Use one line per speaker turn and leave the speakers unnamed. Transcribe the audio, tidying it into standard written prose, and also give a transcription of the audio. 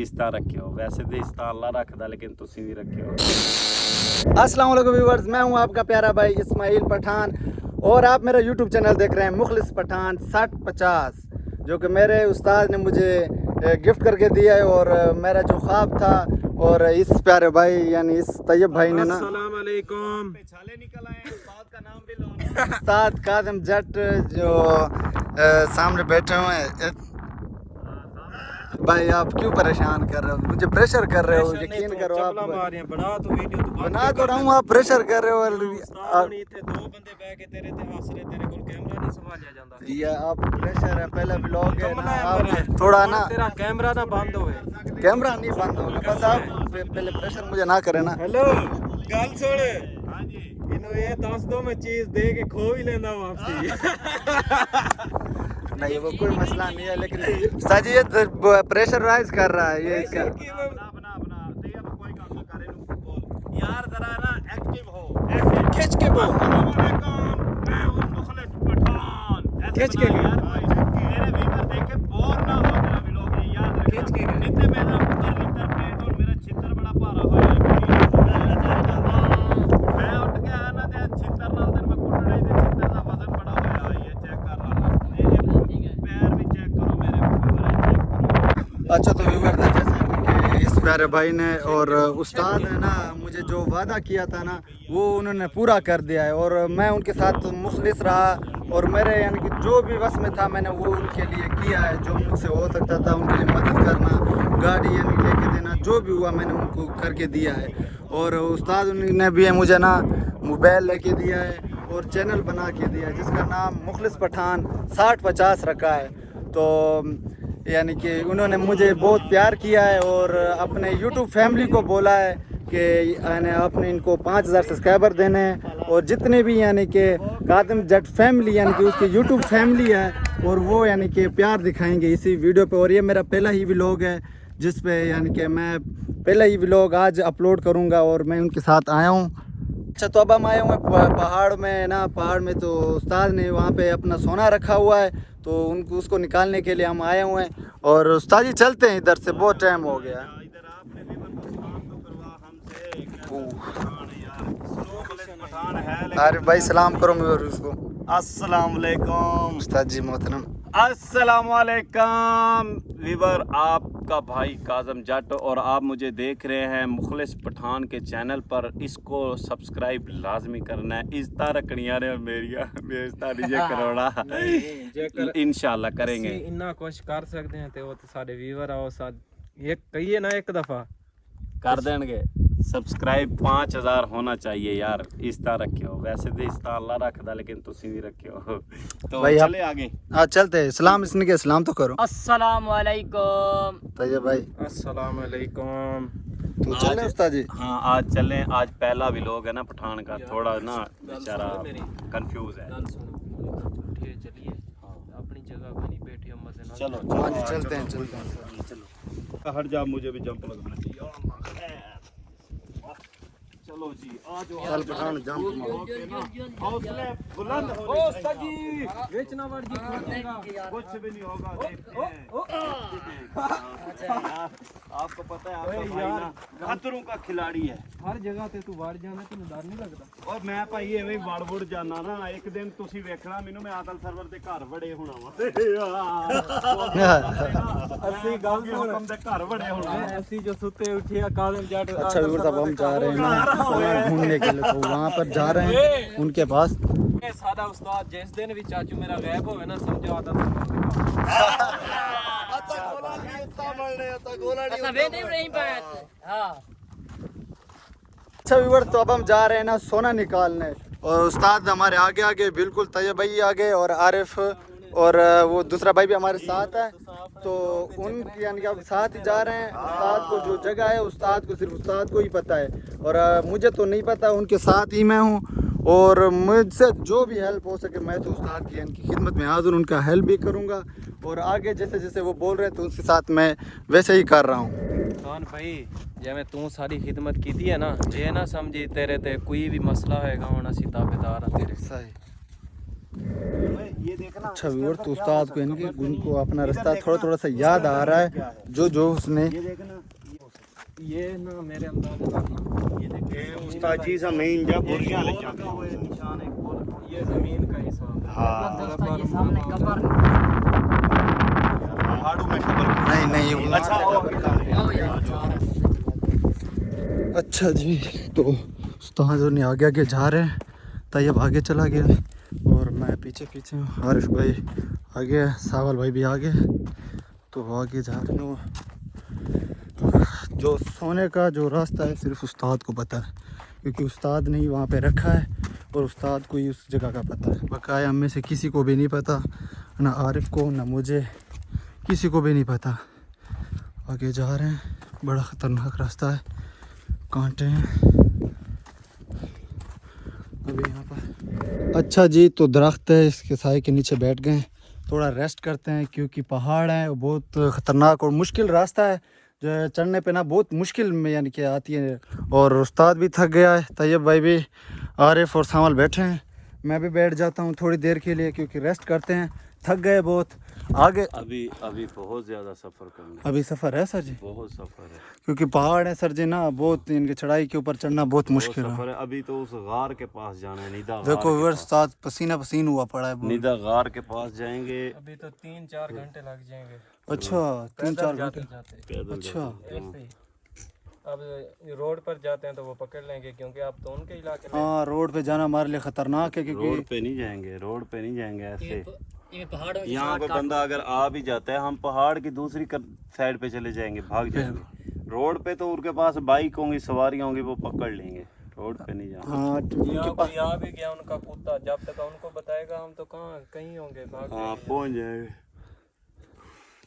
इस तरह रखियो। वैसे तो इस तरह अल्लाह रखदा लेकिन तुसी भी रखियो।
अस्सलाम वालेकुम व्यूअर्स, मैं हूं आपका प्यारा भाई इस्माइल पठान और आप मेरा यूट्यूब चैनल देख रहे हैं मुखलिस पठान 6050, जो कि मेरे उस्ताद ने मुझे गिफ्ट करके दिया है। और मेरा जो ख्वाब था और इस प्यारे भाई यानी इस तैयब भाई ने ना
अस्सलाम वालेकुम
उस्ताद कादम जट जो सामने बैठे हुए हैं। भाई आप क्यों परेशान कर रहे हो, मुझे प्रेशर कर रहे हो, यकीन करो आप
बना तो वीडियो तो
बना तो रहा हूँ, आप प्रेशर कर रहे हो।
नहीं थे दो बंदे बैठ के तेरे ते हंस रहे, तेरे को कैमरा नहीं संभालिया जांदा।
ये आप प्रेशर है, पहला व्लॉग है ना, आप थोड़ा ना
तेरा कैमरा ना बंद होवे।
कैमरा नहीं बंद होगा, बस आप पहले प्रेशर मुझे ना करें ना।
हेलो गल सुन, हां जी इन्हों ये दस दो मैं चीज दे के खो ही लेंदा वापसी।
नहीं वो कोई मसला नहीं है, लेकिन साजी ये प्रेशर राइज कर रहा है ये इसका।
बना ते अब कोई काम ना करे बोल यार, जरा ना एक्टिव हो, ऐसे खींच के बोल। अस्सलाम वालेकुम, मैं हूं मुखलिस पठान। खींच के यार मेरे व्यूअर देखे बोर ना हो मेरा व्लॉग, ये याद रख। खींच के इतने मेरा पुत्र लीटर पेट और मेरा छितर बड़ा भारा होया मैं उठ के आया ना ते छितर नाल ते मैं कुटड़ा ही ते छितर दा वजन बड़ा होया। ये चेक कर रहा पैर भी चेक करो मेरे व्यूअर, चेक करो।
अच्छा तो व्यूअर जैसा कि इस प्यारे भाई ने और उस्ताद है ना, मुझे जो वादा किया था ना वो उन्होंने पूरा कर दिया है। और मैं उनके साथ मुखलिस रहा और मेरे यानी कि जो भी वस में था मैंने वो उनके लिए किया है। जो मुझसे हो सकता था उनके लिए मदद करना, गाड़ी यानी लेके देना, जो भी हुआ मैंने उनको करके दिया है। और उस्ताद ने भी मुझे ना मोबाइल लेके दिया है और चैनल बना के दिया है जिसका नाम मुखलिस पठान 6050 रखा है। तो यानी कि उन्होंने मुझे बहुत प्यार किया है और अपने यूट्यूब फैमिली को बोला है कि यानी आपने इनको 5000 सब्सक्राइबर देने हैं। और जितने भी यानी कि कादम जट फैमिली यानी कि उसकी यूट्यूब फैमिली है और वो यानी कि प्यार दिखाएंगे इसी वीडियो पे। और ये मेरा पहला ही व्लॉग है जिस पे यानी कि मैं पहला ही व्लॉग आज अपलोड करूँगा और मैं उनके साथ आया हूँ। अच्छा तो अब हम आए हुए पहाड़ में ना, पहाड़ में तो उस्ताद ने वहाँ पे अपना सोना रखा हुआ है तो उनको उसको निकालने के लिए हम आए हुए हैं। और उस्ताद जी चलते हैं इधर से, बहुत टाइम हो गया। अरे भाई सलाम करो मेरे उसको।
अस्सलाम वालेकुम
उस्ताद जी मोहतरम।
अस्सलाम वालेकुम वीवर, आपका भाई काज़म जट और आप मुझे देख रहे हैं मुखलिस पठान के चैनल पर। इसको सब्सक्राइब लाजमी करना है। इस तरह कड़ियाँ ने मेरिया करोड़ा इंशाल्लाह करेंगे।
इन्ना कुछ कर सकते हैं तो सारे व्यूवर आओ साथ ये कहिए ना एक दफ़ा
कर देंगे। सब्सक्राइब 5000 होना चाहिए यार, इस तरह रखियो। वैसे तो इस तरह अल्लाह रखदा लेकिन तुसी भी रखियो। तो
भाई
चले आगे।
हाँ चलते हैं। सलाम इसने के सलाम तो करो।
अस्सलाम वालेकुम।
तैयब भाई
अस्सलाम वालेकुम।
तो चले उस्ताद जी।
हाँ आज चलें। आज पहला व्लॉग है ना पठान का, थोड़ा ना बेचारा कंफ्यूज है।
चलिए अपनी जगह पे नहीं बैठे हम मजे ना।
चलो
हाँ जी चलते हैं चलते हैं।
चलो हट जा, मुझे भी जंप लगाना चाहिए। चलो जी आ जाओ।
चल पठान जंप
हौसले बुलंद
ओ
होने
उस्ताद जी बेचना वर्ड जी
कुछ भी नहीं होगा, देखते हैं। आपको पता है आपका भाई ना खतरों का खिलाड़ी है।
हर जगह ते तू बाहर जाना तेन डर नहीं लगता?
और मैं भाई एवें वड़ वुड़ जाना ना, एक दिन तुसी वेखना मैनू मैं आदल सरवर ਦੇ ਘਰ ਵੜੇ ਹੋਣਾ ਵਾ।
असली गल
ਹੁਕਮ ਦੇ ਘਰ ਵੜੇ ਹੋਣਾ।
ऐसी जो सुते उठे कादम जट।
अच्छा व्यूअर्स अब हम जा रहे हैं ना सोना ढूंढने के लिए, तो वहाँ पर जा रहे हैं उनके पास।
ये सादा उस्ताद जिस दिन भी चाचू मेरा गायब होवे ना समझो आता
अच्छा व्यूअर्स तो अब हम जा रहे हैं ना सोना निकालने और उस्ताद हमारे आगे आगे बिल्कुल तैयब भाई आगे और आरिफ और वो दूसरा भाई भी हमारे साथ है। तो उन यानी कि अब साथ ही जा रहे हैं। उस्ताद को जो जगह है उस्ताद को सिर्फ उस्ताद को ही पता है और मुझे तो नहीं पता, उनके साथ ही मैं हूँ। और मुझसे जो भी हेल्प हो सके मैं तो उस्ताद की इनकी खिदमत में हाजिर, उनका हेल्प भी करूँगा। और आगे जैसे जैसे वो बोल रहे हैं तो उसके साथ मैं वैसे ही कर रहा हूँ।
खान भाई जिवें तू सारी खिदमत की है ना, जे ना समझी तेरे ते कोई भी मसला होएगा हम असी ताबेदार हां तेरे।
सही
ये देखना
अच्छा व्यूअर, तो उस्ताद को इनके उनको अपना रास्ता थोड़ा थोड़ा सा याद आ रहा है, जो उसने
ये देखना
ये ना मेरे अंदाजे लगना,
ये देखिए उस्ताद जी सा मेन जब बुर्जियां लग जाते हैं
ये निशान है, ये जमीन का हिसाब है।
हाँ
दोस्तों ये सामने कबर
पहाड़ों में खबर
नहीं वो
अच्छा
अच्छा जी। तो उस्ताद जो नहीं आगे आगे जा रहे हैं, तैयब आगे चला गया है और मैं पीछे पीछे हूँ। आरिफ भाई आगे है, सावल भाई भी आगे, तो आगे जा रहे हैं। जो सोने का जो रास्ता है सिर्फ उस्ताद को पता है, क्योंकि उस्ताद ने ही वहाँ पे रखा है और उस्ताद को ही उस जगह का पता है। बकाया हम में से किसी को भी नहीं पता, ना आरिफ को ना मुझे, किसी को भी नहीं पता। आगे जा रहे हैं, बड़ा ख़तरनाक रास्ता है, कांटे हैं अभी यहाँ पर। अच्छा जी, तो दरख्त है, इसके साए के नीचे बैठ गए, थोड़ा रेस्ट करते हैं, क्योंकि पहाड़ है, बहुत ख़तरनाक और मुश्किल रास्ता है। जो चढ़ने पे ना बहुत मुश्किल में यानी कि आती है। और उस्ताद भी थक गया है, तैयब भाई भी, आरिफ और सामल बैठे हैं। मैं भी बैठ जाता हूँ थोड़ी देर के लिए, क्योंकि रेस्ट करते हैं, थक गए बहुत। आगे
अभी बहुत ज़्यादा सफ़र करना,
अभी सफ़र है सर जी,
बहुत सफ़र है,
क्योंकि पहाड़ है सर जी ना, बहुत इनकी चढ़ाई के ऊपर चढ़ना बहुत मुश्किल है।
सफ़र है। अभी तो उस गार के पास जाना है, निदा गार
देखो
के
व्यूअर,
पास।
उस्ताद पसीना पसीन हुआ पड़ा है बहुत।
निदा गार के पास जाएंगे,
अभी तो 3-4 घंटे लग जाएंगे
अच्छा 3-4
जाते
घंटे,
जाते।
पैदल
अच्छा।
जाते हैं।
ऐसे ही अब रोड पर जाते हैं तो वो पकड़ लेंगे, क्योंकि आप तो उनके इलाके में।
हाँ, रोड पे जाना हमारे लिए ख़तरनाक है,
रोड
क्योंकि
पे नहीं जाएंगे, रोड पे नहीं जाएंगे ऐसे।
ये पहाड़ों की
यहाँ पे बंदा अगर आ भी जाता है, हम पहाड़ की दूसरी साइड पे चले जाएंगे, भाग जाएंगे। रोड पे तो उनके पास बाइक होंगी, सवारियाँ होंगी, वो पकड़ लेंगे, रोड पे नहीं जाना।
हाँ
यहाँ कोई आ भी गया उनका कुत्ता, जब तक उनको बताएगा हम तो कहाँ कहीं होंगे, भाग
हाँ
जाएंगे।
पहुँच जाएंगे।